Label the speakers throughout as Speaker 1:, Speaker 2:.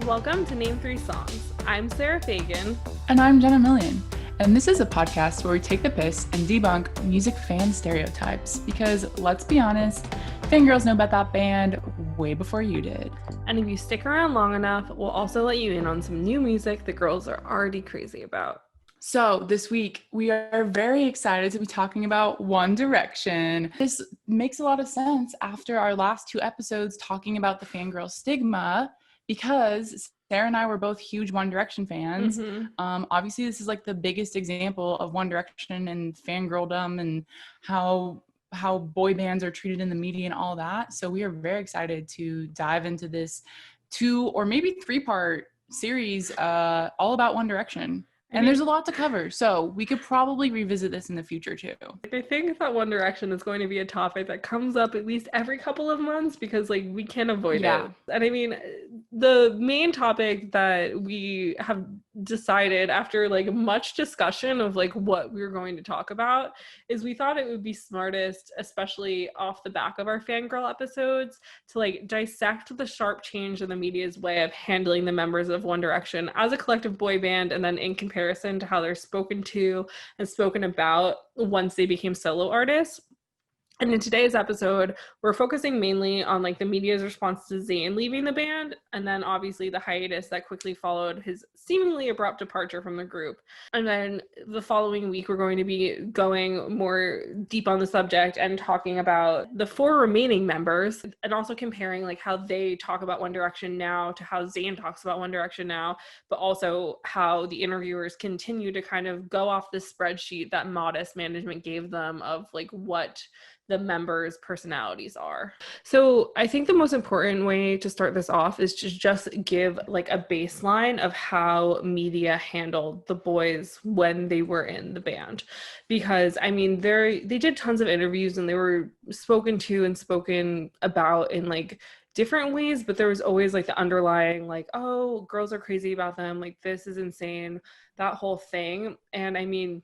Speaker 1: Welcome to Name 3 Songs. I'm Sara Feigin.
Speaker 2: And I'm Jenna, and this is a podcast where we take the piss and debunk music fan stereotypes because, let's be honest, fangirls know about that band way before you did.
Speaker 1: And if you stick around long enough, we'll also let you in on some new music the girls are already crazy about.
Speaker 2: So this week, we are very excited to be talking about One Direction. This makes a lot of sense after our last two episodes talking about the fangirl stigma, because Sara and I were both huge One Direction fans. Obviously, this is like the biggest example of One Direction and fangirldom and how boy bands are treated in the media and all that. So we are very excited to dive into this 2 or maybe 3-part series all about One Direction. And there's a lot to cover, so we could probably revisit this in the future too.
Speaker 1: I think that One Direction is going to be a topic that comes up at least every couple of months because we can't avoid it. And I mean, the main topic that we have decided after much discussion of what we were going to talk about is we thought it would be smartest, especially off the back of our fangirl episodes, to dissect the sharp change in the media's way of handling the members of One Direction as a collective boy band, and then in comparison to how they're spoken to and spoken about once they became solo artists. And in today's episode, we're focusing mainly on the media's response to Zayn leaving the band, and then obviously the hiatus that quickly followed his seemingly abrupt departure from the group. And then the following week, we're going to be going more deep on the subject and talking about the 4 remaining members, and also comparing how they talk about One Direction now to how Zayn talks about One Direction now, but also how the interviewers continue to kind of go off the spreadsheet that Modest management gave them of what the members' personalities are. So I think the most important way to start this off is to just give a baseline of how media handled the boys when they were in the band. Because I mean, they did tons of interviews and they were spoken to and spoken about in different ways, but there was always the underlying oh, girls are crazy about them, this is insane, that whole thing. And I mean,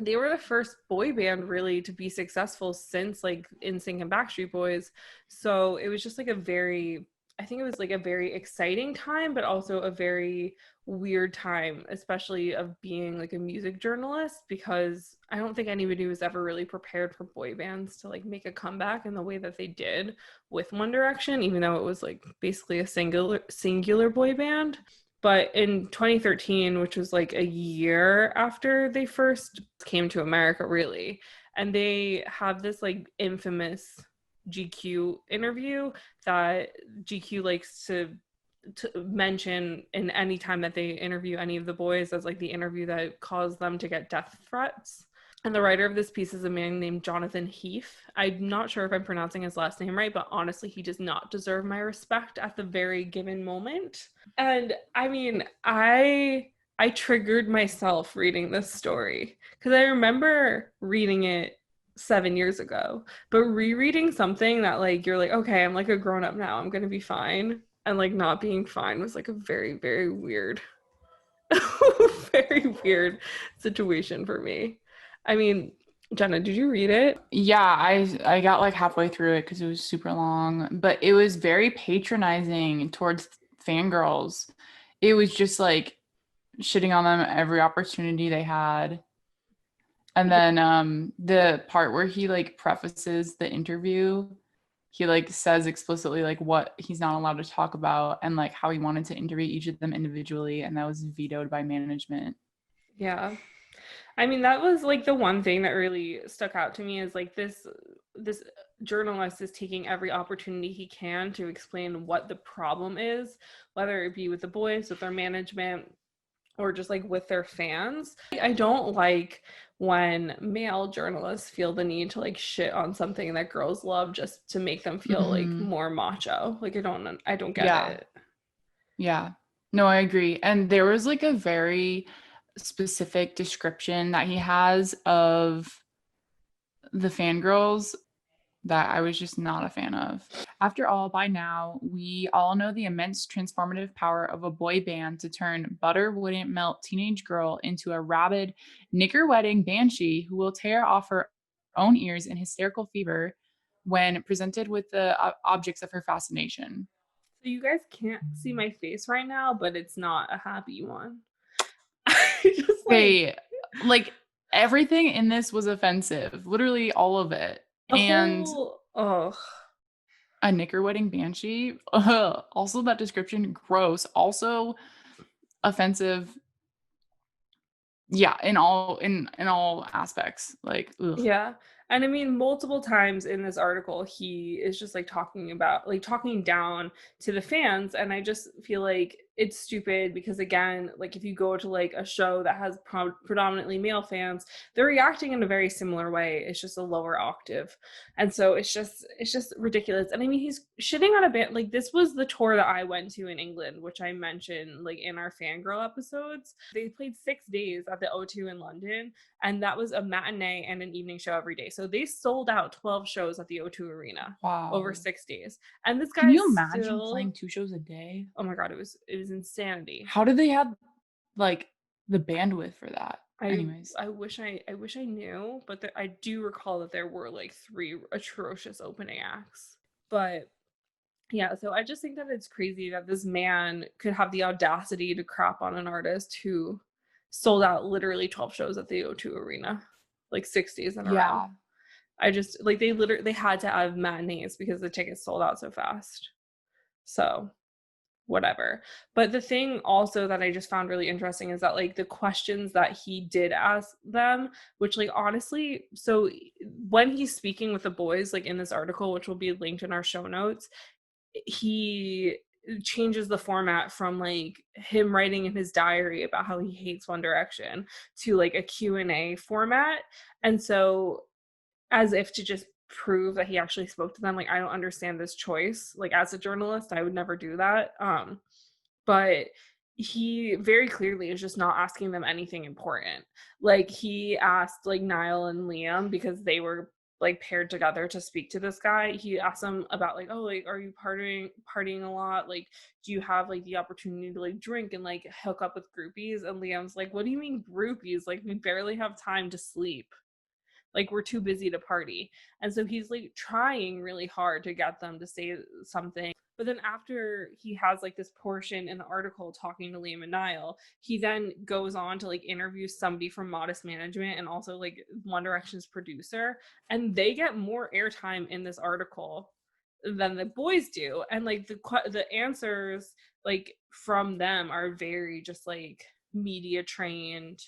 Speaker 1: they were the first boy band really to be successful since NSYNC and Backstreet Boys. So it was just I think it was a very exciting time, but also a very weird time, especially of being a music journalist, because I don't think anybody was ever really prepared for boy bands to make a comeback in the way that they did with One Direction, even though it was basically a singular boy band. But in 2013, which was a year after they first came to America, really, and they have this infamous GQ interview that GQ likes to mention in any time that they interview any of the boys as the interview that caused them to get death threats. And the writer of this piece is a man named Jonathan Heath. I'm not sure if I'm pronouncing his last name right, but honestly, he does not deserve my respect at the very given moment. And I mean, I triggered myself reading this story because I remember reading it 7 years ago, but rereading something that you're okay, I'm a grown up now, I'm gonna be fine, and not being fine was a very, very weird very weird situation for me. I mean, Jenna, did you read it?
Speaker 2: Yeah, I got halfway through it because it was super long, but it was very patronizing towards fangirls. It was just shitting on them every opportunity they had. And then the part where he prefaces the interview, he says explicitly what he's not allowed to talk about and how he wanted to interview each of them individually, and that was vetoed by management.
Speaker 1: Yeah. I mean, that was the one thing that really stuck out to me is this journalist is taking every opportunity he can to explain what the problem is, whether it be with the boys, with their management, or just with their fans. I don't like when male journalists feel the need to
Speaker 2: shit
Speaker 1: on something that girls love just to make them feel more macho. I don't get it.
Speaker 2: Yeah. No, I agree. And there was a very specific description that he has of the fangirls that I was just not a fan of. After all, by now, we all know the immense transformative power of a boy band to turn butter wouldn't melt teenage girl into a rabid, knicker-wetting banshee who will tear off her own ears in hysterical fever when presented with the objects of her fascination.
Speaker 1: So you guys can't see my face right now, but it's not a happy one. I just
Speaker 2: like everything in this was offensive, literally all of it.
Speaker 1: the
Speaker 2: And
Speaker 1: whole ugh.
Speaker 2: a knicker wedding banshee, ugh. Also that description, gross. Also offensive. Yeah, in all aspects. Like, ugh.
Speaker 1: Yeah. And I mean, multiple times in this article, he is just like talking about, like, talking down to the fans. And I just feel like it's stupid because, again, like, if you go to like a show that has predominantly male fans, they're reacting in a very similar way. It's just a lower octave. And so it's just ridiculous. And I mean, he's shitting on a bit. Like, this was the tour that I went to in England, which I mentioned like in our fangirl episodes. They played 6 days at the O2 in London, and that was a matinee and an evening show every day. So they sold out 12 shows at the O2 Arena over
Speaker 2: Wow.
Speaker 1: 6 days. And this
Speaker 2: Can
Speaker 1: guy
Speaker 2: you imagine
Speaker 1: still,
Speaker 2: playing 2 shows a day?
Speaker 1: oh my god, it was insanity.
Speaker 2: How did they have, like, the bandwidth for that?
Speaker 1: I
Speaker 2: Anyways.
Speaker 1: I wish I knew, but I do recall that there were like 3 atrocious opening acts. But yeah, so I just think that it's crazy that this man could have the audacity to crap on an artist who sold out literally 12 shows at the O2 Arena, like 6 days in a row.
Speaker 2: Yeah.
Speaker 1: I just like they had to have matinees because the tickets sold out so fast. So whatever. But the thing also that I just found really interesting is that like the questions that he did ask them, which like honestly, so when he's speaking with the boys, like in this article, which will be linked in our show notes, he changes the format from like him writing in his diary about how he hates One Direction to like a Q&A format. And so as if to just prove that he actually spoke to them, like I don't understand this choice. Like as a journalist, I would never do that. But he very clearly is just not asking them anything important. Like he asked like Niall and Liam, because they were like paired together to speak to this guy. He asked them about like, oh, like are you partying a lot? Like do you have like the opportunity to like drink and like hook up with groupies? And Liam's like, what do you mean groupies? Like we barely have time to sleep. Like we're too busy to party. And so he's like trying really hard to get them to say something. But then after he has like this portion in the article talking to Liam and Niall, he then goes on to like interview somebody from Modest Management and also like One Direction's producer, and they get more airtime in this article than the boys do. And like the answers like from them are very just like media trained,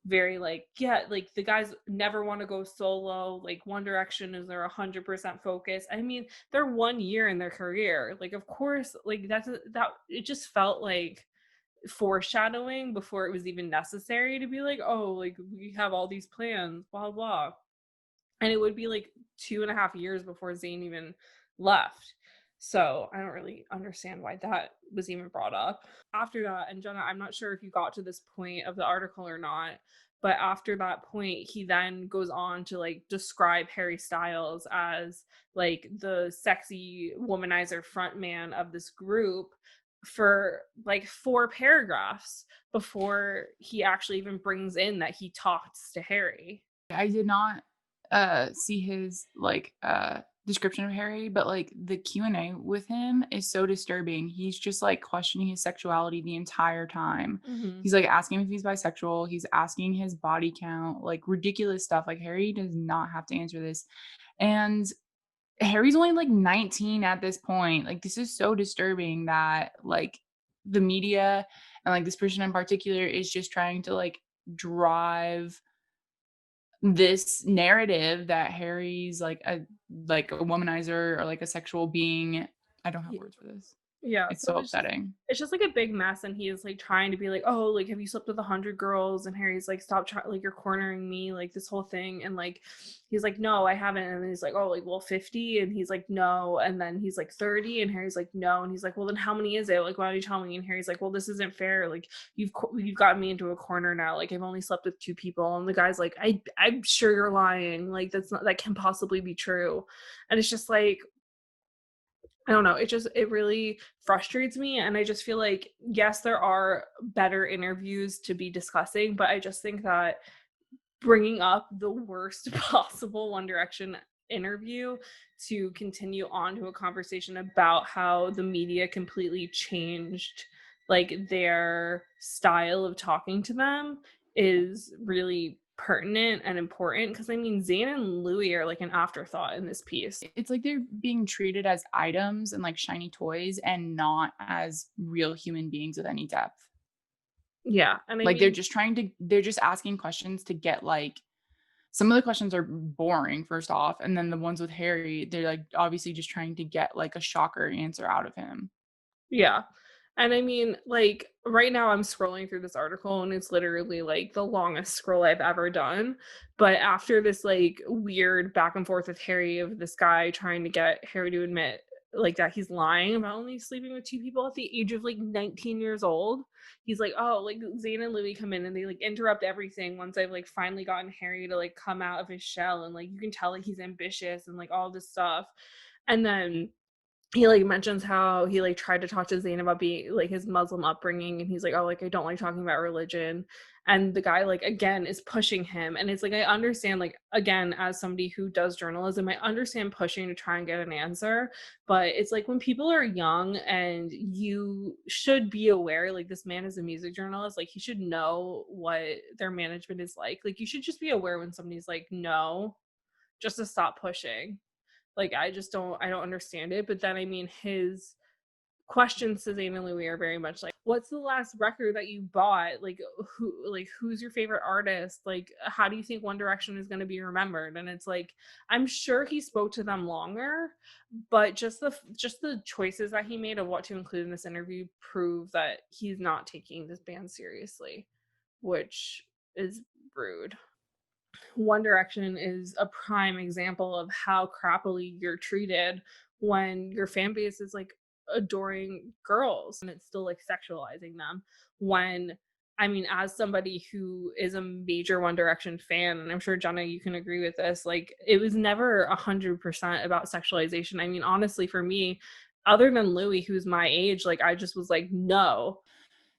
Speaker 1: very like, yeah, like the guys never want to go solo, like One Direction is their 100% focus. I mean, they're 1 year in their career, like of course, like that it just felt like foreshadowing before it was even necessary to be like, oh, like we have all these plans, blah blah. And it would be like 2.5 years before Zayn even left. So I don't really understand why that was even brought up. After that, and Jenna, I'm not sure if you got to this point of the article or not, but after that point, he then goes on to like describe Harry Styles as like the sexy womanizer frontman of this group for like 4 paragraphs before he actually even brings in that he talks to Harry.
Speaker 2: I did not see his like description of Harry, but like the Q&A with him is so disturbing. He's just like questioning his sexuality the entire time.
Speaker 1: Mm-hmm.
Speaker 2: He's like asking if he's bisexual, he's asking his body count, like ridiculous stuff. Like Harry does not have to answer this. And Harry's only like 19 at this point. Like this is so disturbing that like the media and like this person in particular is just trying to like drive this narrative that Harry's like a womanizer or like a sexual being. I don't have words for this.
Speaker 1: Yeah,
Speaker 2: It's
Speaker 1: so
Speaker 2: so upsetting.
Speaker 1: it's just like a big mess, and he's like trying to be like, oh, like have you slept with 100 girls? And Harry's like, stop trying, like you're cornering me, like this whole thing. And like he's like, no, I haven't. And then he's like, oh, like well 50. And he's like, no. And then he's like 30. And Harry's like, no. And he's like, well then how many is it? Like why don't you tell me? And Harry's like, well this isn't fair. Like you've gotten me into a corner now. Like I've only slept with 2 people. And the guy's like, I'm sure you're lying. Like that can possibly be true. And it's just like, I don't know. It really frustrates me. And I just feel like, yes, there are better interviews to be discussing, but I just think that bringing up the worst possible One Direction interview to continue on to a conversation about how the media completely changed like their style of talking to them is really pertinent and important, because I mean Zayn and Louis are like an afterthought in this piece.
Speaker 2: It's like they're being treated as items and like shiny toys and not as real human beings with any depth.
Speaker 1: Yeah, and I
Speaker 2: Like
Speaker 1: mean
Speaker 2: they're just asking questions to get like some of the questions are boring first off, and then the ones with Harry, they're like obviously just trying to get like a shocker answer out of him.
Speaker 1: yeah. And I mean, like, right now I'm scrolling through this article and it's literally like the longest scroll I've ever done. But after this like weird back and forth with Harry of this guy trying to get Harry to admit like that he's lying about only sleeping with two people at the age of like 19 years old. He's like, oh, like Zayn and Louis come in and they like interrupt everything once I've like finally gotten Harry to like come out of his shell, and like you can tell like he's ambitious and like all this stuff. And then he like mentions how he like tried to talk to Zayn about being like his Muslim upbringing, and he's like, oh, like I don't like talking about religion. And the guy like again is pushing him, and it's like I understand, like again, as somebody who does journalism, I understand pushing to try and get an answer, but it's like when people are young and you should be aware, like this man is a music journalist, like he should know what their management is like you should just be aware when somebody's like no, just to stop pushing. Like I don't understand it. But then I mean his questions to Zayn and Louis are very much like, what's the last record that you bought? Who's your favorite artist? Like how do you think One Direction is gonna be remembered? And it's like, I'm sure he spoke to them longer, but just the choices that he made of what to include in this interview prove that he's not taking this band seriously, which is rude. One Direction is a prime example of how crappily you're treated when your fan base is like adoring girls and it's still like sexualizing them. When I mean, as somebody who is a major One Direction fan, and I'm sure Jenna, you can agree with this, like it was never 100% about sexualization. I mean, honestly, for me, other than Louis, who's my age, like I just was like, no.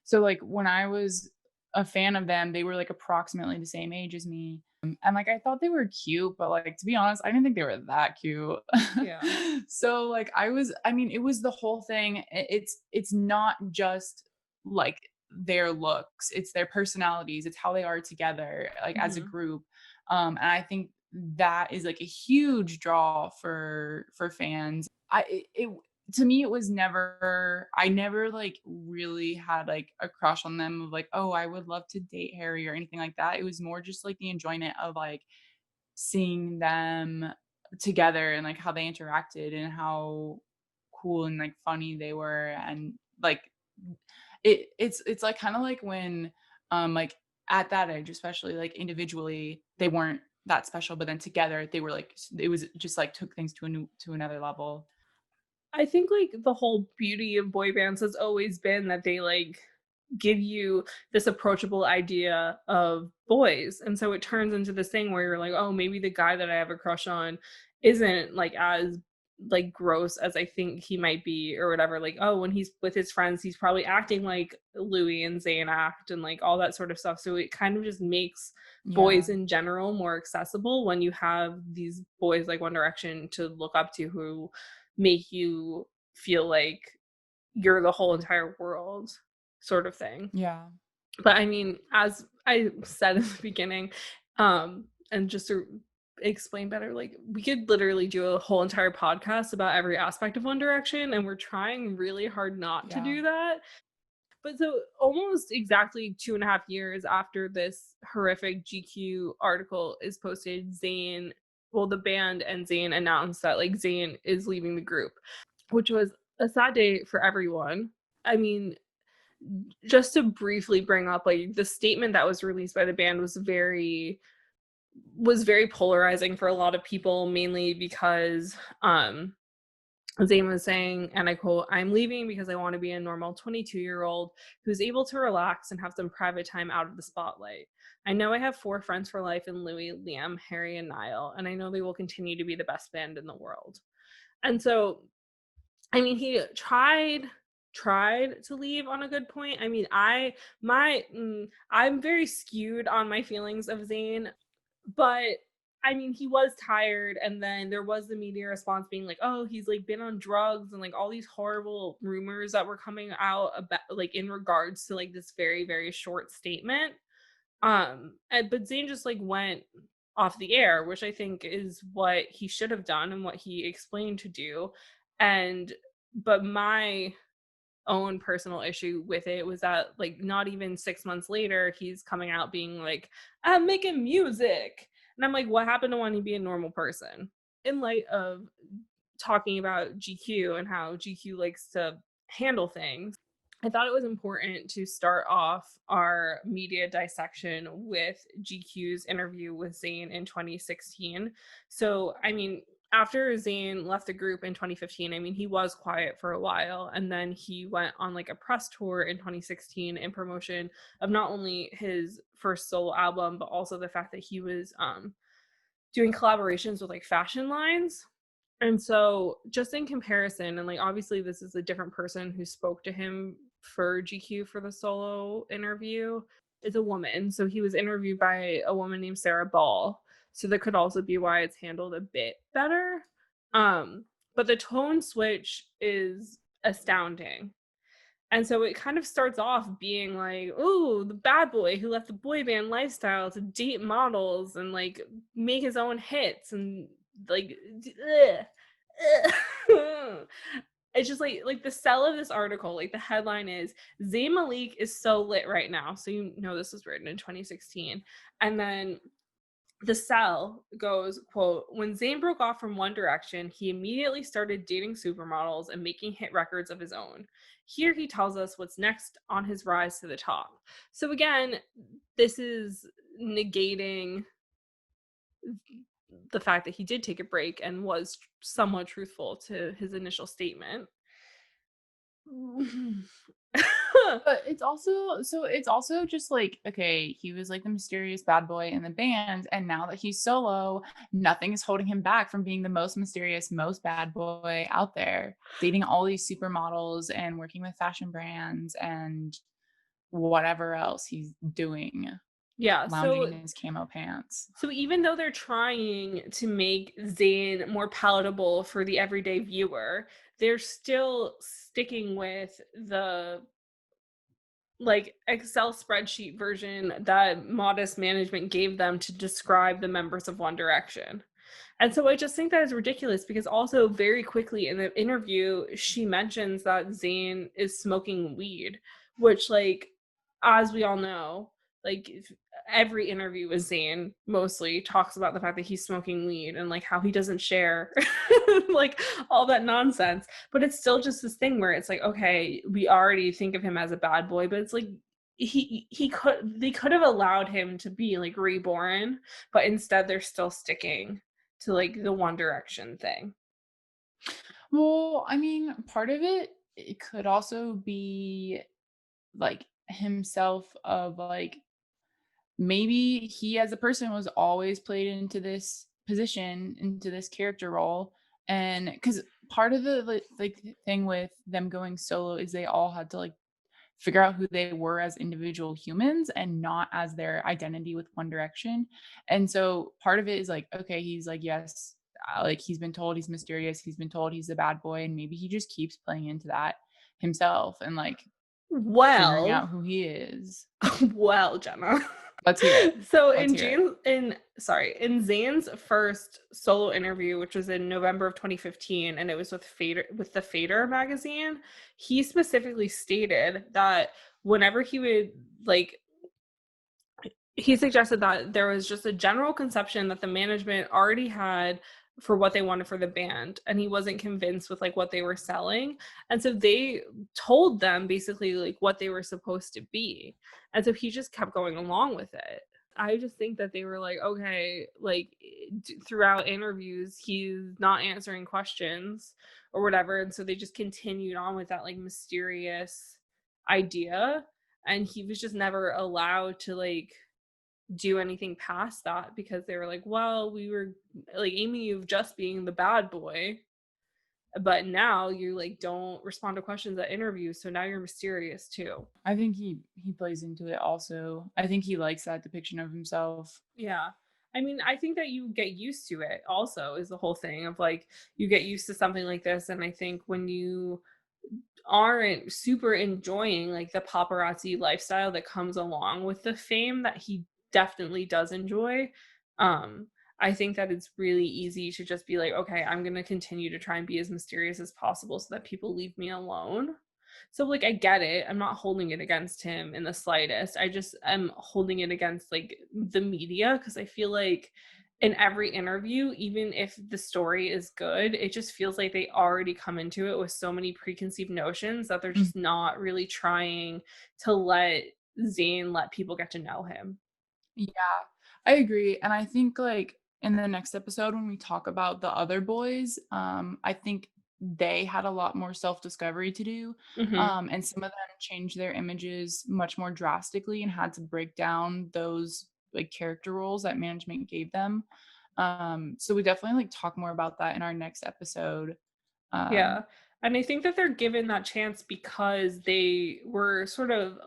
Speaker 2: So like when I was a fan of them, they were like approximately the same age as me. And like I thought they were cute, but like to be honest, I didn't think they were that cute.
Speaker 1: Yeah.
Speaker 2: So like I mean, it was the whole thing. It's not just like their looks, it's their personalities, it's how they are together, like as a group. And I think that is like a huge draw for fans. It to me it was never, I never like really had like a crush on them of like, oh, I would love to date Harry or anything like that. It was more just like the enjoyment of like seeing them together and like how they interacted and how cool and like funny they were. And like it's like kind of like when like at that age, especially like individually they weren't that special, but then together they were like, it was just like took things to another level.
Speaker 1: I think like the whole beauty of boy bands has always been that they like give you this approachable idea of boys. And so it turns into this thing where you're like, oh, maybe the guy that I have a crush on isn't like as like gross as I think he might be or whatever. Like, oh, when he's with his friends, he's probably acting like Louis and Zayn act and like all that sort of stuff. So it kind of just makes
Speaker 2: Yeah.
Speaker 1: boys in general more accessible when you have these boys like One Direction to look up to who make you feel like you're the whole entire world sort of thing.
Speaker 2: Yeah.
Speaker 1: But I mean, as I said in the beginning, and just to explain better, like we could literally do a whole entire podcast about every aspect of One Direction, and we're trying really hard not to
Speaker 2: Yeah.
Speaker 1: do that. But so almost exactly 2.5 years after this horrific GQ article is posted, the band and Zayn announced that like Zayn is leaving the group, which was a sad day for everyone. I mean, just to briefly bring up, like the statement that was released by the band was very polarizing for a lot of people, mainly because Zayn was saying, and I quote, I'm leaving because I want to be a normal 22-year-old who's able to relax and have some private time out of the spotlight. I know I have 4 friends for life in Louis, Liam, Harry, and Niall, and I know they will continue to be the best band in the world. And so, I mean, he tried to leave on a good point. I mean, I'm very skewed on my feelings of Zayn, but I mean, he was tired, and then there was the media response being like, "Oh, he's like been on drugs," and like all these horrible rumors that were coming out about like in regards to like this very, very short statement. But Zayn just like went off the air, which I think is what he should have done and what he explained to do. And but my own personal issue with it was that like not even 6 months later he's coming out being like, I'm making music, and I'm like, what happened to wanting to be a normal person? In light of talking about GQ and how GQ likes to handle things, I thought it was important to start off our media dissection with GQ's interview with Zayn in 2016. So, I mean, after Zayn left the group in 2015, I mean, he was quiet for a while, and then he went on like a press tour in 2016 in promotion of not only his first solo album, but also the fact that he was doing collaborations with like fashion lines. And so, just in comparison, and like obviously, this is a different person who spoke to him for GQ for the solo interview, is a woman. So, he was interviewed by a woman named Sara. So, that could also be why it's handled a bit better. Um, but the tone switch is astounding. And so it kind of starts off being like, "Oh, the bad boy who left the boy band lifestyle to date models and like make his own hits and like, ugh, ugh." It's just like the sell of this article, like the headline is Zayn Malik is so lit right now. So you know this was written in 2016, and then the cell goes, quote, when Zayn broke off from One Direction, he immediately started dating supermodels and making hit records of his own. Here he tells us what's next on his rise to the top. So again, this is negating the fact that he did take a break and was somewhat truthful to his initial statement.
Speaker 2: But it's also just like, okay, he was like the mysterious bad boy in the band, and now that he's solo, nothing is holding him back from being the most mysterious, most bad boy out there, dating all these supermodels and working with fashion brands and whatever else he's doing,
Speaker 1: Yeah,
Speaker 2: lounging in
Speaker 1: so
Speaker 2: his camo pants.
Speaker 1: So even though they're trying to make Zayn more palatable for the everyday viewer, they're still sticking with the like Excel spreadsheet version that Modest Management gave them to describe the members of One Direction. And so I just think that is ridiculous because also very quickly in the interview, she mentions that Zayn is smoking weed, which like, as we all know, like every interview with Zayn mostly talks about the fact that he's smoking weed and like how he doesn't share like all that nonsense. But it's still just this thing where it's like, okay, we already think of him as a bad boy, but it's like they could have allowed him to be like reborn, but instead they're still sticking to like the One Direction thing.
Speaker 2: Well, I mean, part of it could also be like himself of like maybe he as a person was always played into this position, into this character role. And because part of the like thing with them going solo is they all had to like figure out who they were as individual humans and not as their identity with One Direction. And so part of it is like, okay, he's like, yes, like he's been told he's mysterious, he's been told he's a bad boy, and maybe he just keeps playing into that himself and like figuring
Speaker 1: Well,
Speaker 2: out who he is.
Speaker 1: well, Jenna.
Speaker 2: Let's hear it.
Speaker 1: So
Speaker 2: Let's
Speaker 1: in
Speaker 2: hear it.
Speaker 1: in Zayn's first solo interview, which was in November of 2015, and it was with the Fader magazine, he specifically stated that whenever he would like he suggested that there was just a general conception that the management already had for what they wanted for the band, and he wasn't convinced with like what they were selling, and so they told them basically like what they were supposed to be, and so he just kept going along with it. I just think that they were like, okay, like throughout interviews he's not answering questions or whatever, and so they just continued on with that like mysterious idea, and he was just never allowed to like do anything past that because they were like, well, we were like aiming you of just being the bad boy, but now you like don't respond to questions at interviews, so now you're mysterious too.
Speaker 2: I think he plays into it also. I think he likes that depiction of himself.
Speaker 1: Yeah. I mean, I think that you get used to it also is the whole thing of like you get used to something like this. And I think when you aren't super enjoying like the paparazzi lifestyle that comes along with the fame that he definitely does enjoy, um, I think that it's really easy to just be like, okay, I'm gonna continue to try and be as mysterious as possible so that people leave me alone. So like I get it. I'm not holding it against him in the slightest. I just am holding it against like the media because I feel like in every interview, even if the story is good, it just feels like they already come into it with so many preconceived notions that they're just not really trying to let Zayn let people get to know him.
Speaker 2: Yeah, I agree. And I think like in the next episode when we talk about the other boys, I think they had a lot more self-discovery to do.
Speaker 1: Mhm.
Speaker 2: And some of them changed their images much more drastically and had to break down those like character roles that management gave them. So we definitely like talk more about that in our next episode.
Speaker 1: Yeah.
Speaker 2: Um,
Speaker 1: And I think that they're given that chance because they were sort of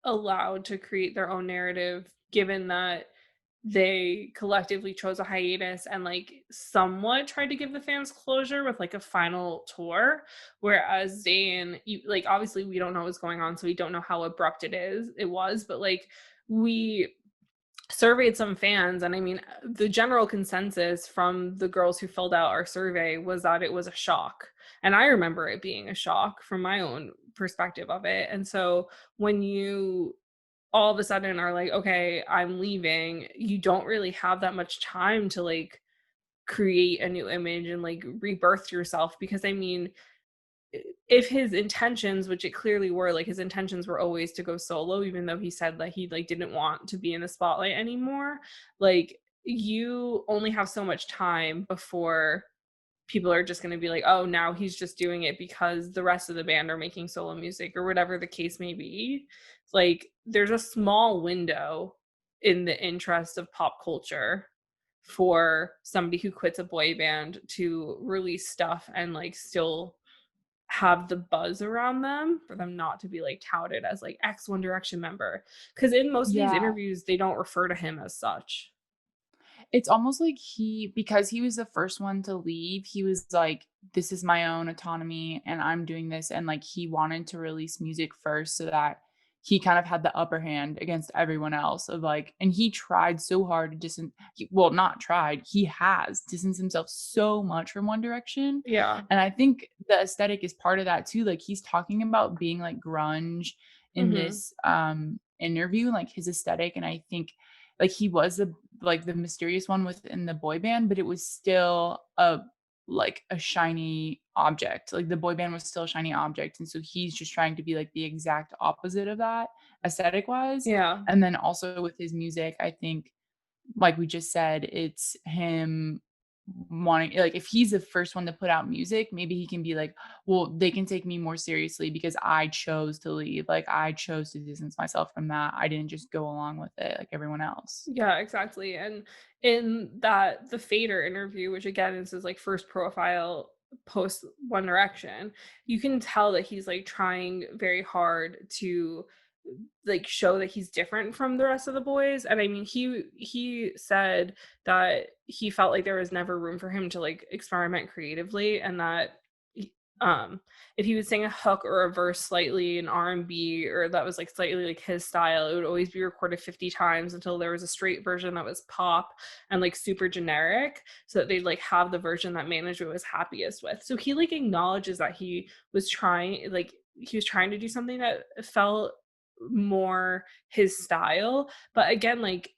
Speaker 1: allowed to create their own narrative, given that they collectively chose a hiatus and like somewhat tried to give the fans closure with like a final tour. Whereas Zayn, like obviously we don't know what's going on, so we don't know how abrupt it was, but like we surveyed some fans, and I mean the general consensus from the girls who filled out our survey was that it was a shock, and I remember it being a shock from my own perspective of it. And so when you all of a sudden are like, okay, I'm leaving, you don't really have that much time to like create a new image and like rebirth yourself. Because I mean, if his intentions, which it clearly were, like his intentions were always to go solo, even though he said that he like didn't want to be in the spotlight anymore, like you only have so much time before people are just going to be like, oh, now he's just doing it because the rest of the band are making solo music or whatever the case may be. Like, there's a small window in the interest of pop culture for somebody who quits a boy band to release stuff and like still have the buzz around them for them not to be like touted as like ex One Direction member. Because in most of these
Speaker 2: yeah.
Speaker 1: interviews, they don't refer to him as such.
Speaker 2: It's almost like because he was the first one to leave, he was like, "This is my own autonomy and I'm doing this," and, like, he wanted to release music first so that he kind of had the upper hand against everyone else of, like and he tried so hard to not tried, he has distanced himself so much from One Direction,
Speaker 1: Yeah.
Speaker 2: and I think the aesthetic is part of that too, like, he's talking about being, like, grunge in
Speaker 1: Hmm.
Speaker 2: this, interview, like, his aesthetic, and I think, like, he was the mysterious one within the boy band, but it was still a shiny object. Like the boy band was still a shiny object. And so he's just trying to be like the exact opposite of that aesthetic wise.
Speaker 1: Yeah.
Speaker 2: And then also with his music, I think like we just said, it's him wanting like if he's the first one to put out music, maybe he can be like, well, they can take me more seriously because I chose to leave. Like I chose to distance myself from that. I didn't just go along with it like everyone else.
Speaker 1: Yeah, exactly. And in that the Fader interview, which again is his like first profile post One Direction, you can tell that he's like trying very hard to like show that he's different from the rest of the boys. And I mean he said that he felt like there was never room for him to like experiment creatively, and that he- um if he would sing a hook or a verse slightly in R&B or that was like slightly like his style, it would always be recorded 50 times until there was a straight version that was pop and like super generic, so that they'd like have the version that management was happiest with. So he like acknowledges that he was trying to do something that felt more his style. But again, like,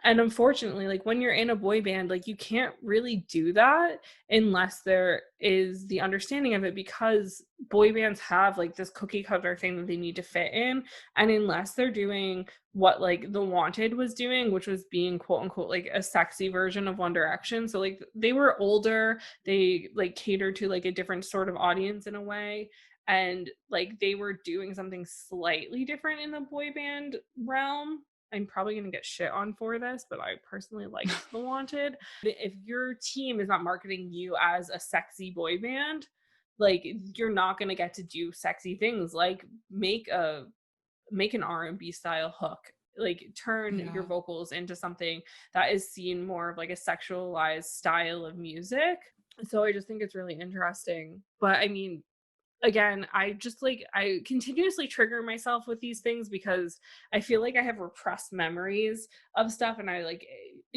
Speaker 1: and unfortunately, like when you're in a boy band, like you can't really do that unless there is the understanding of it, because boy bands have like this cookie cutter thing that they need to fit in. And unless they're doing what like The Wanted was doing, which was being quote unquote like a sexy version of One Direction. So like they were older, they like catered to like a different sort of audience in a way, and like they were doing something slightly different in the boy band realm. I'm probably going to get shit on for this, but I personally liked The Wanted. If your team is not marketing you as a sexy boy band, like you're not going to get to do sexy things like make an R&B style hook like turn your vocals into something that is seen more of like a sexualized style of music. So I just think it's really interesting. But I mean, again, I just like I continuously trigger myself with these things because I feel like I have repressed memories of stuff, and I like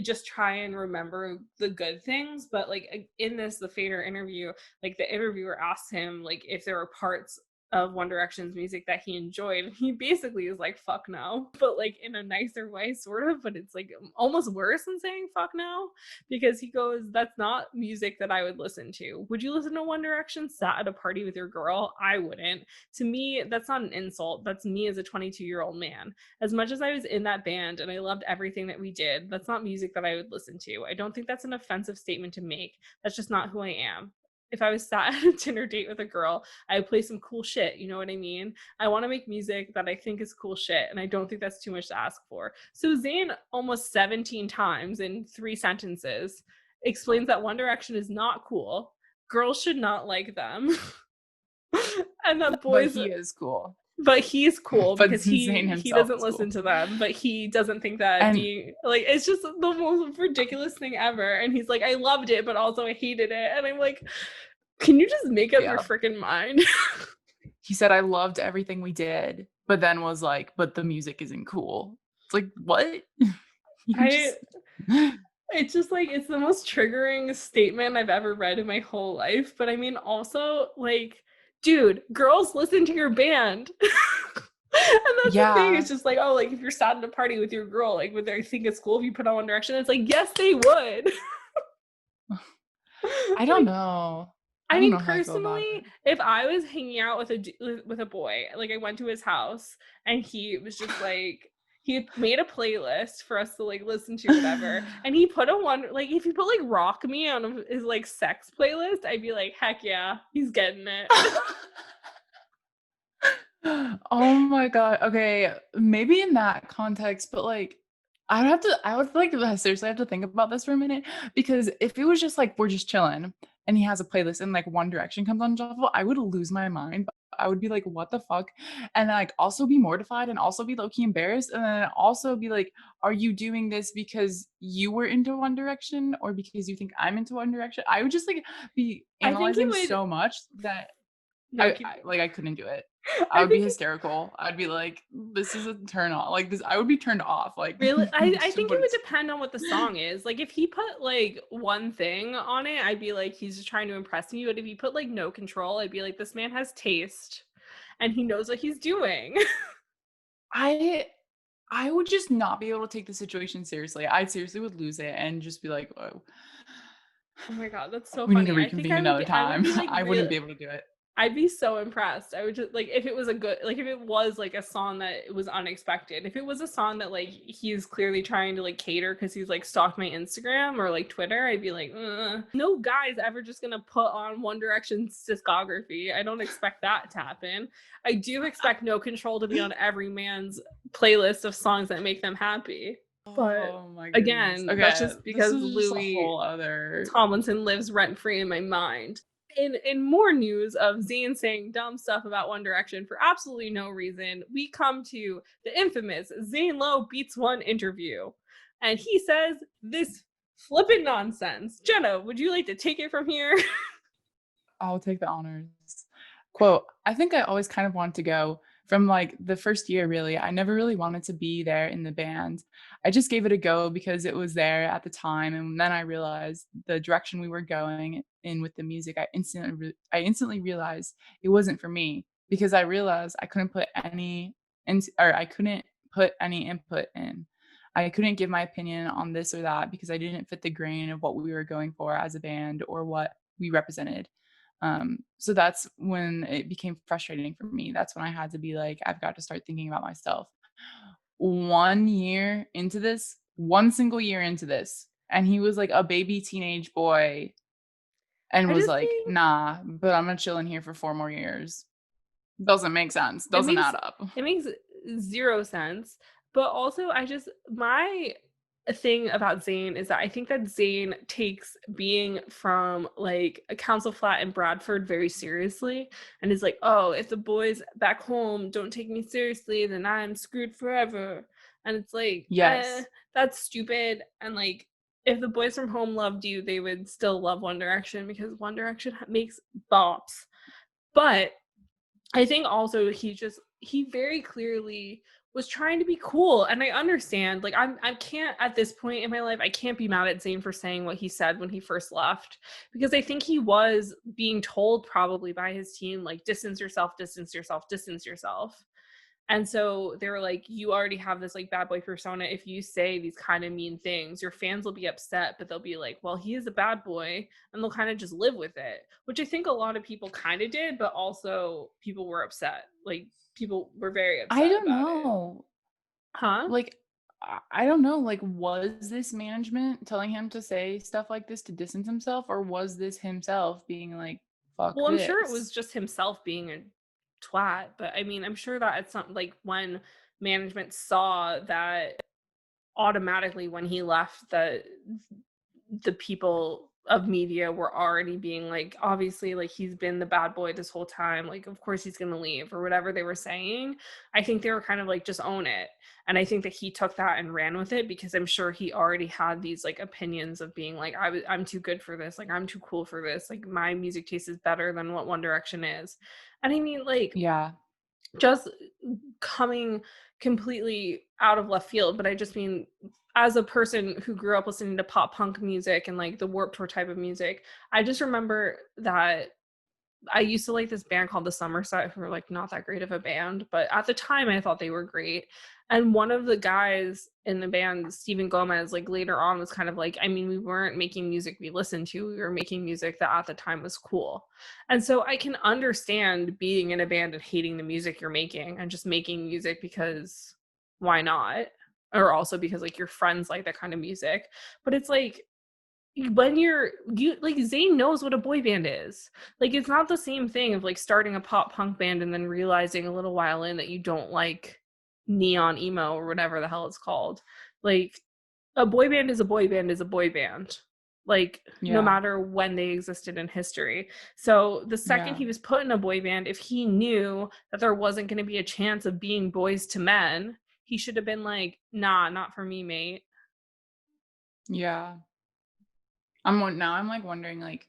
Speaker 1: just try and remember the good things. But like in the Fader interview, like the interviewer asked him like if there were parts of One Direction's music that he enjoyed, and he basically is like fuck no, but like in a nicer way sort of, but it's like almost worse than saying fuck no, because he goes, that's not music that I would listen to. Would you listen to One Direction sat at a party with your girl? I wouldn't. To me, that's not an insult. That's me as a 22-year-old man. As much as I was in that band and I loved everything that we did, that's not music that I would listen to. I don't think that's an offensive statement to make. That's just not who I am. If I was sat at a dinner date with a girl, I would play some cool shit. You know what I mean? I want to make music that I think is cool shit, and I don't think that's too much to ask for. So Zayn almost 17 times in 3 sentences explains that One Direction is not cool. Girls should not like them. And that boys,
Speaker 2: but he is cool.
Speaker 1: But he's cool
Speaker 2: but
Speaker 1: because
Speaker 2: Zayn
Speaker 1: he doesn't listen
Speaker 2: cool.
Speaker 1: to them, but he doesn't think that being like, it's just the most ridiculous thing ever. And he's like, I loved it, but also I hated it. And I'm like, can you just make up your freaking mind?
Speaker 2: He said, I loved everything we did, but then was like, but the music isn't cool. It's like, what?
Speaker 1: It's just like, it's the most triggering statement I've ever read in my whole life. But I mean, also, like, dude, girls listen to your band. And that's the thing. It's just like, oh, like if you're sat at a party with your girl, like would they think it's cool if you put on One Direction? It's like, yes, they would.
Speaker 2: I don't know.
Speaker 1: I mean, personally, if I was hanging out with a boy, like I went to his house and he was just like, he made a playlist for us to like listen to, whatever, and he put like if he put like Rock Me on his like sex playlist, I'd be like, heck yeah, he's getting it.
Speaker 2: Oh my god. Okay, maybe in that context, but like I would like seriously have to think about this for a minute, because if it was just like we're just chilling and he has a playlist and like One Direction comes on shuffle, I would lose my mind. I would be like, what the fuck? And like also be mortified and also be low-key embarrassed, and then also be like, are you doing this because you were into One Direction or because you think I'm into One Direction? I would just like be analyzing so much that I couldn't do it. I would be hysterical. I'd be like, this is a turn off. Like this, I would be turned off. Like
Speaker 1: really, I think it would depend on what the song is. Like if he put like one thing on it, I'd be like, he's just trying to impress me. But if he put like No Control, I'd be like, this man has taste and he knows what he's doing.
Speaker 2: I would just not be able to take the situation seriously. I seriously would lose it and just be like, oh
Speaker 1: my god, that's so
Speaker 2: we
Speaker 1: funny.
Speaker 2: Need to reconvene another time. I wouldn't be able to do it.
Speaker 1: I'd be so impressed. I would just like if it was if it was like a song that was unexpected. If it was a song that like he's clearly trying to like cater because he's like stalked my Instagram or like Twitter, I'd be like, no guy's ever just gonna put on One Direction's discography. I don't expect that to happen. I do expect No Control to be on every man's playlist of songs that make them happy. But again, that's just because Louis Tomlinson lives rent-free in my mind. In more news of Zayn saying dumb stuff about One Direction for absolutely no reason, we come to the infamous Zane Lowe Beats One interview. And he says this flippin' nonsense. Jenna, would you like to take it from here?
Speaker 2: I'll take the honors. Quote, I think I always kind of wanted to go from like the first year, really. I never really wanted to be there in the band. I just gave it a go because it was there at the time. And then I realized the direction we were going in with the music. I instantly realized it wasn't for me, because I realized I couldn't put any input in. I couldn't give my opinion on this or that because I didn't fit the grain of what we were going for as a band or what we represented. So that's when it became frustrating for me. That's when I had to be like, I've got to start thinking about myself. 1 year into this, one single year into this, and he was like a baby teenage boy and was like, nah, but I'm gonna chill in here for 4 more years. Doesn't make sense. Doesn't add up.
Speaker 1: It makes zero sense. But also my thing about Zayn is that I think that Zayn takes being from like a council flat in Bradford very seriously, and is like, oh, if the boys back home don't take me seriously, then I'm screwed forever. And it's like,
Speaker 2: Yes.
Speaker 1: that's stupid. And like, if the boys from home loved you, they would still love One Direction because One Direction makes bops. But I think also he very clearly was trying to be cool, and I understand. Like I can't at this point in my life, I can't be mad at Zayn for saying what he said when he first left because I think he was being told probably by his team like distance yourself, distance yourself, distance yourself. And so they were like, you already have this like bad boy persona. If you say these kind of mean things, your fans will be upset, but they'll be like, well, he is a bad boy. And they'll kind of just live with it, which I think a lot of people kind of did, but also people were upset. Like people were very
Speaker 2: I
Speaker 1: upset
Speaker 2: don't
Speaker 1: about it.
Speaker 2: know.
Speaker 1: Huh?
Speaker 2: Like, I don't know. Like, was this management telling him to say stuff like this to distance himself, or was this himself being like, fuck
Speaker 1: Well, I'm sure it
Speaker 2: this?
Speaker 1: was just himself being a twat, but I mean, I'm sure that it's something like when management saw that automatically when he left that the people of media were already being like obviously like he's been the bad boy this whole time, like of course he's going to leave or whatever they were saying. I think they were kind of like just own it, and I think that he took that and ran with it because I'm sure he already had these like opinions of being like I'm too good for this, like I'm too cool for this, like my music taste is better than what One Direction is. And I mean like
Speaker 2: Yeah.
Speaker 1: just coming completely out of left field, but I just mean as a person who grew up listening to pop punk music and like the Warped Tour type of music, I just remember that I used to like this band called the Somerset, who were like not that great of a band, but at the time I thought they were great. And one of the guys in the band, Stephen Gomez, like later on was kind of like, I mean, we weren't making music we listened to, we were making music that at the time was cool. And so I can understand being in a band and hating the music you're making and just making music because why not? Or also because like your friends like that kind of music. But it's like when you like Zayn knows what a boy band is. Like it's not the same thing of like starting a pop punk band and then realizing a little while in that you don't like neon emo or whatever the hell it's called. Like a boy band is a boy band is a boy band. Like no
Speaker 2: Yeah.
Speaker 1: matter when they existed in history. So the second
Speaker 2: Yeah.
Speaker 1: he was put in a boy band, if he knew that there wasn't going to be a chance of being boys to men, he should have been like, nah, not for me, mate.
Speaker 2: Yeah. Now I'm like wondering like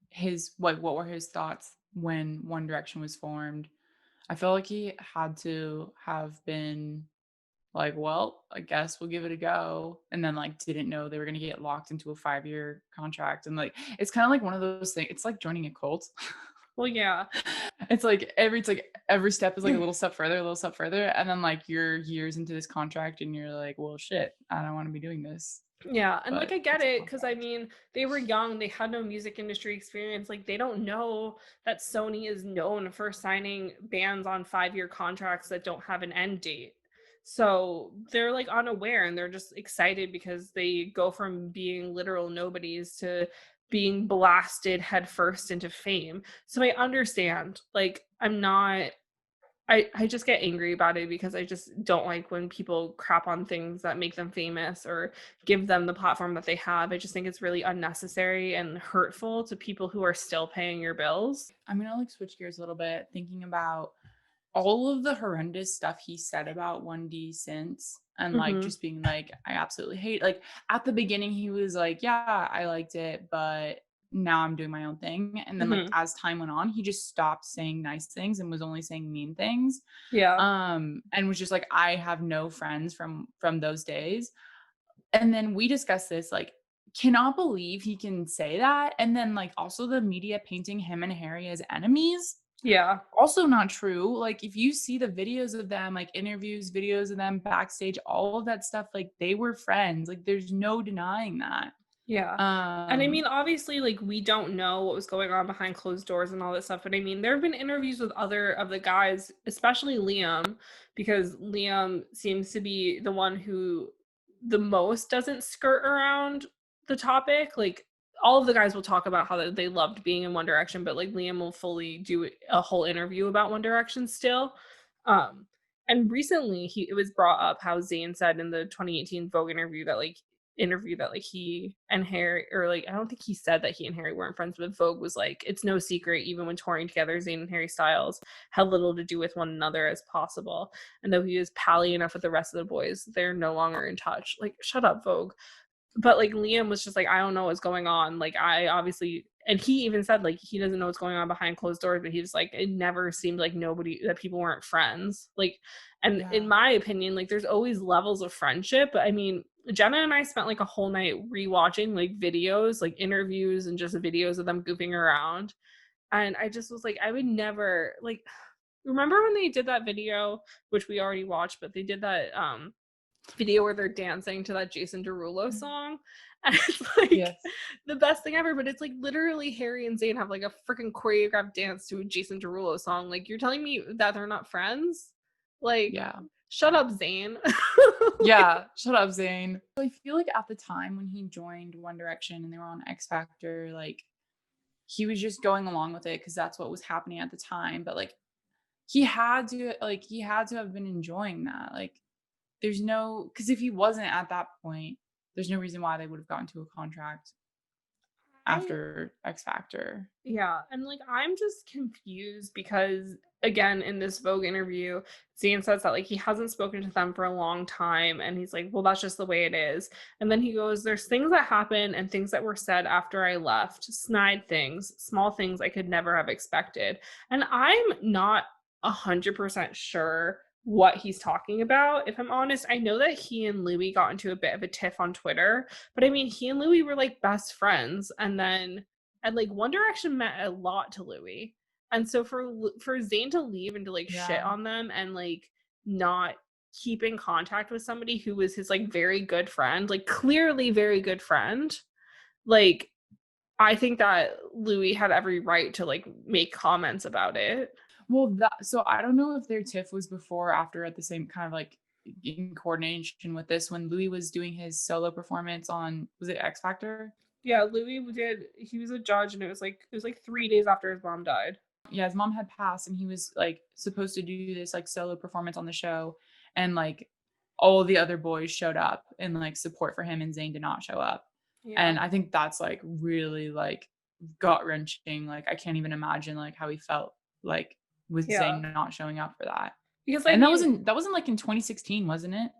Speaker 2: his what were his thoughts when One Direction was formed? I feel like he had to have been like, well, I guess we'll give it a go. And then like didn't know they were gonna get locked into a 5-year contract. And like it's kind of like one of those things. It's like joining a cult.
Speaker 1: Well, yeah.
Speaker 2: It's like every step is like a little step further, a little step further. And then like you're years into this contract and you're like, well shit, I don't want to be doing this.
Speaker 1: Yeah, and like
Speaker 2: But
Speaker 1: I get
Speaker 2: it's a
Speaker 1: it because I
Speaker 2: contract.
Speaker 1: mean they were young, they had no music industry experience. Like they don't know that Sony is known for signing bands on 5-year contracts that don't have an end date. So they're like unaware and they're just excited because they go from being literal nobodies to being blasted headfirst into fame. So I understand. Like I'm not I just get angry about it because I just don't like when people crap on things that make them famous or give them the platform that they have. I just think it's really unnecessary and hurtful to people who are still paying your bills.
Speaker 2: I'm gonna like switch gears a little bit, thinking about all of the horrendous stuff he said about 1D since, and like
Speaker 1: Mhm.
Speaker 2: just being like, I absolutely hate, like at the beginning he was like, yeah, I liked it, but now I'm doing my own thing. And then like
Speaker 1: Mhm.
Speaker 2: as time went on, he just stopped saying nice things and was only saying mean things.
Speaker 1: Yeah.
Speaker 2: And was just like, I have no friends from those days. And then we discussed this, like, cannot believe he can say that. And then like also the media painting him and Harry as enemies,
Speaker 1: Yeah.
Speaker 2: also not true. Like if you see the videos of them, like interviews, videos of them backstage, all of that stuff, like they were friends. Like there's no denying that.
Speaker 1: Yeah. And I mean, obviously, like, we don't know what was going on behind closed doors and all this stuff. But I mean, there have been interviews with other of the guys, especially Liam, because Liam seems to be the one who the most doesn't skirt around the topic. Like, all of the guys will talk about how they loved being in One Direction, but like Liam will fully do a whole interview about One Direction still. Um, and recently it was brought up how Zayn said in the 2018 Vogue interview that like interview that like he and Harry, or like I don't think he said that he and Harry weren't friends, but Vogue was like, it's no secret, even when touring together, Zayn and Harry Styles had little to do with one another as possible. And though he was pally enough with the rest of the boys, they're no longer in touch. Like, shut up, Vogue. But like Liam was just like, I don't know what's going on. Like, I obviously, and he even said like he doesn't know what's going on behind closed doors, but he was like, it never seemed like that people weren't friends. Like, and in my opinion, like there's always levels of friendship. But I mean, Jenna and I spent like a whole night rewatching like videos, like interviews and just videos of them goofing around. And I just was like, I would never like, remember when they did that video, which we already watched, but they did that video where they're dancing to that Jason Derulo song, and it's like the best thing ever, but it's like literally Harry and Zayn have like a freaking choreographed dance to a Jason Derulo song. Like, you're telling me that they're not friends? Like, shut up, Zayn.
Speaker 2: Shut up, Zayn. I feel like at the time when he joined One Direction and they were on X Factor, like he was just going along with it because that's what was happening at the time. But like he had to have been enjoying that. Like, there's no, because if he wasn't at that point, there's no reason why they would have gotten to a contract after X Factor.
Speaker 1: Yeah, and like I'm just confused because again in this Vogue interview, Zayn says that like he hasn't spoken to them for a long time, and he's like, well, that's just the way it is. And then he goes, there's things that happen and things that were said after I left, snide things, small things I could never have expected. And I'm not 100% sure what he's talking about. If I'm honest, I know that he and Louis got into a bit of a tiff on Twitter, but I mean, he and Louis were like best friends, and like One Direction meant a lot to Louis. And so for Zayn to leave and to like shit on them and like not keep in contact with somebody who was his like very good friend, like clearly very good friend, like I think that Louis had every right to like make comments about it.
Speaker 2: Well, so I don't know if their tiff was before or after at the same kind of like in coordination with this when Louis was doing his solo performance on, was it X Factor?
Speaker 1: Yeah, Louis he was a judge, and it was like 3 days after his mom died.
Speaker 2: Yeah, his mom had passed and he was like supposed to do this like solo performance on the show, and like all the other boys showed up in like support for him and Zayn did not show up. Yeah. And I think that's like really like gut wrenching. Like I can't even imagine like how he felt like with Zayn not showing up for that. Because that wasn't like in 2016, wasn't it?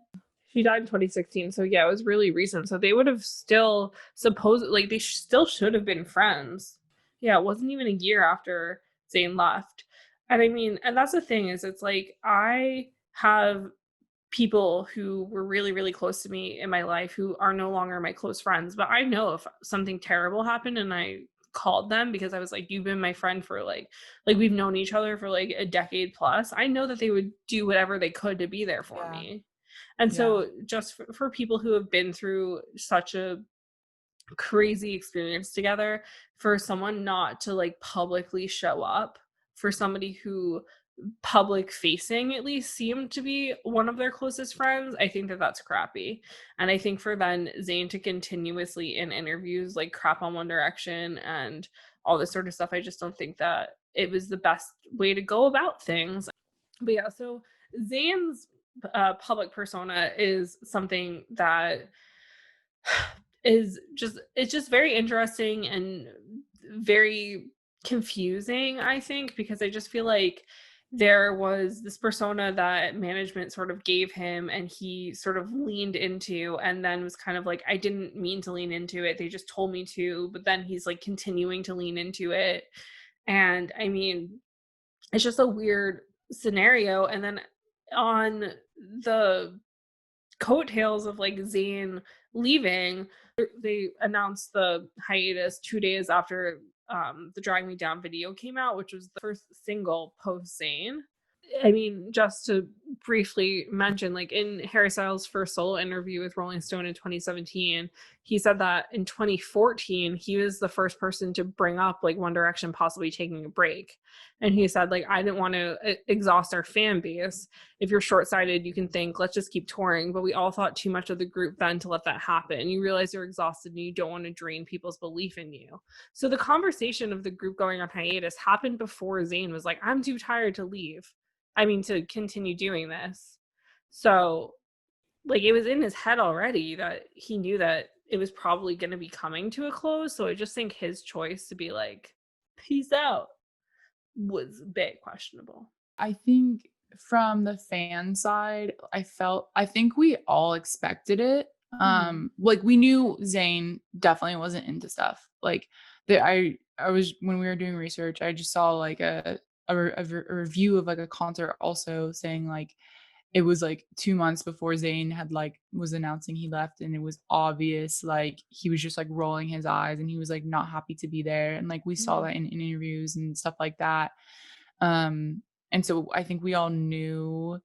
Speaker 1: She died in 2016, so yeah, it was really recent. So they would have still they still should have been friends. Yeah, it wasn't even a year after Zayn left. And I mean, and that's the thing is, it's like I have people who were really, really close to me in my life who are no longer my close friends. But I know if something terrible happened and I called them because I was like, you've been my friend for like we've known each other for like a decade plus, I know that they would do whatever they could to be there for me. And so just for people who have been through such a crazy experience together, for someone not to like publicly show up for somebody who public facing at least seemed to be one of their closest friends, I think that that's crappy. And I think for then Zayn to continuously in interviews like crap on One Direction and all this sort of stuff, I just don't think that it was the best way to go about things. But yeah, so Zayn's public persona is something that is just very interesting and very confusing, I think, because I just feel like there was this persona that management sort of gave him and he sort of leaned into, and then was kind of like, I didn't mean to lean into it, they just told me to, but then he's like continuing to lean into it. And I mean, it's just a weird scenario. And then on the coattails of like Zayn leaving, they announced the hiatus 2 days after the Drag Me Down video came out, which was the first single post Zayn. I mean, just to briefly mention, like in Harry Styles' first solo interview with Rolling Stone in 2017, he said that in 2014, he was the first person to bring up like One Direction possibly taking a break. And he said, like, I didn't want to exhaust our fan base. If you're short-sighted, you can think, let's just keep touring. But we all thought too much of the group then to let that happen. You realize you're exhausted and you don't want to drain people's belief in you. So the conversation of the group going on hiatus happened before Zayn was like, I'm too tired to leave. I mean, to continue doing this. So like it was in his head already that he knew that it was probably going to be coming to a close. So I just think his choice to be like, peace out, was a bit questionable.
Speaker 2: I think from the fan side, I think we all expected it. Like we knew Zayn definitely wasn't into stuff. Like I was, when we were doing research, I just saw like a review of like a concert also saying like it was like 2 months before Zayn had like was announcing he left, and it was obvious like he was just like rolling his eyes and he was like not happy to be there, and like we saw that in interviews and stuff like that. And so I think we all knew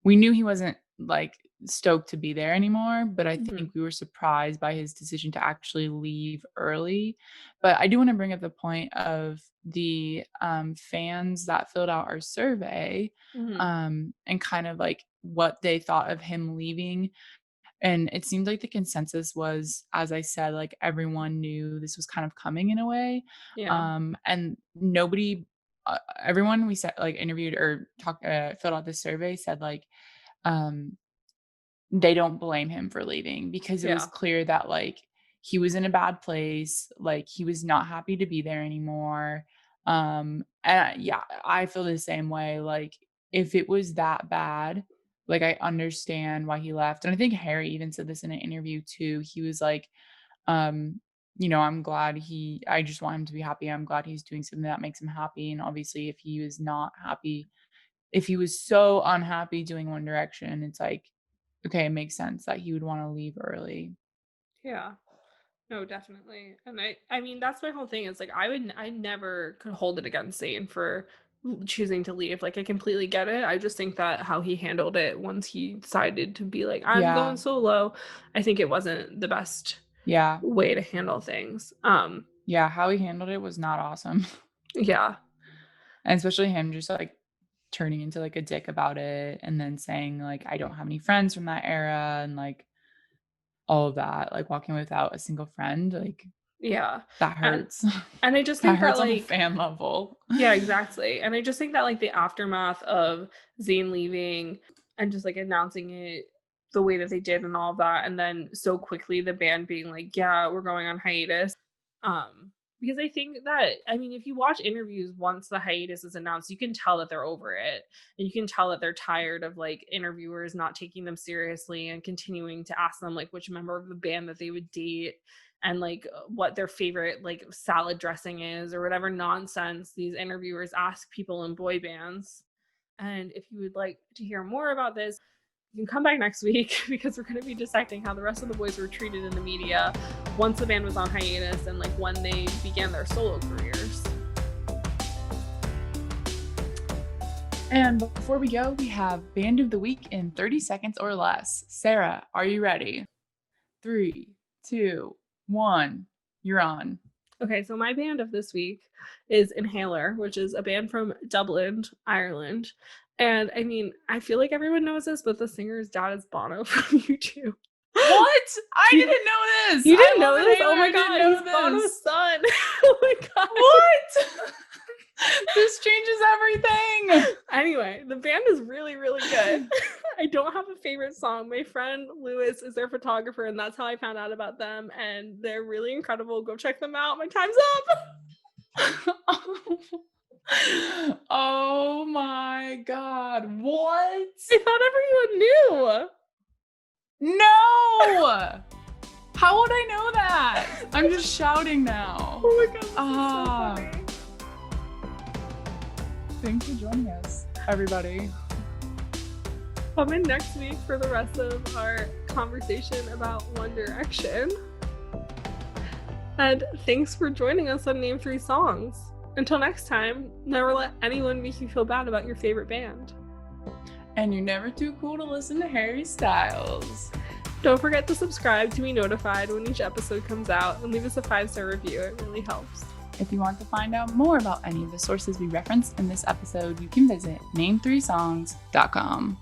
Speaker 2: he wasn't like stoked to be there anymore, but I think we were surprised by his decision to actually leave early. But I do want to bring up the point of the fans that filled out our survey, and kind of like what they thought of him leaving. And it seemed like the consensus was, as I said, like everyone knew this was kind of coming in a way.
Speaker 1: Yeah.
Speaker 2: And nobody, everyone we said like interviewed or talked, filled out this survey said like, they don't blame him for leaving because it was clear that like he was in a bad place, like he was not happy to be there anymore. And yeah, I feel the same way. Like if it was that bad, like I understand why he left. And I think Harry even said this in an interview too. He was like, you know, I just want him to be happy. I'm glad he's doing something that makes him happy. And obviously if he was not happy, if he was so unhappy doing One Direction, it's like, okay, it makes sense that he would want to leave early.
Speaker 1: Yeah. No, definitely. And I mean, that's my whole thing. Is like I never could hold it against Zayn for choosing to leave. Like I completely get it. I just think that how he handled it once he decided to be like, I'm going solo, I think it wasn't the best way to handle things.
Speaker 2: Yeah, how he handled it was not awesome.
Speaker 1: Yeah.
Speaker 2: And especially him just like turning into like a dick about it and then saying like I don't have any friends from that era and like all of that, like walking without a single friend, like that hurts.
Speaker 1: And I just
Speaker 2: that
Speaker 1: think
Speaker 2: hurts
Speaker 1: that
Speaker 2: on
Speaker 1: like
Speaker 2: a fan level.
Speaker 1: Yeah, exactly. And I just think that like the aftermath of Zayn leaving and just like announcing it the way that they did and all of that, and then so quickly the band being like, yeah, we're going on hiatus. Because I think that, I mean, if you watch interviews once the hiatus is announced, you can tell that they're over it. And you can tell that they're tired of like interviewers not taking them seriously and continuing to ask them like which member of the band that they would date and like what their favorite like salad dressing is or whatever nonsense these interviewers ask people in boy bands. And if you would like to hear more about this, you can come back next week because we're going to be dissecting how the rest of the boys were treated in the media once the band was on hiatus and like when they began their solo careers.
Speaker 2: And before we go, we have Band of the Week in 30 seconds or less. Sarah, are you ready? 3, 2, 1, you're on.
Speaker 1: Okay, so my band of this week is Inhaler, which is a band from Dublin, Ireland. And I mean, I feel like everyone knows this, but the singer's dad is Bono from U2.
Speaker 2: What? I didn't know this.
Speaker 1: You didn't know this? Oh my god, he's Bono's son. Oh my god.
Speaker 2: What? This changes everything.
Speaker 1: Anyway, the band is really, really good. I don't have a favorite song. My friend Lewis is their photographer, and that's how I found out about them. And they're really incredible. Go check them out. My time's up.
Speaker 2: Oh my god. What?
Speaker 1: I thought everyone
Speaker 2: knew. No. How would I know that? I'm just shouting now.
Speaker 1: Oh my god. This is so funny.
Speaker 2: Thanks for joining us, everybody.
Speaker 1: Come in next week for the rest of our conversation about One Direction. And thanks for joining us on Name 3 Songs. Until next time, never let anyone make you feel bad about your favorite band.
Speaker 2: And you're never too cool to listen to Harry Styles.
Speaker 1: Don't forget to subscribe to be notified when each episode comes out and leave us a 5-star review. It really helps.
Speaker 2: If you want to find out more about any of the sources we referenced in this episode, you can visit name3songs.com.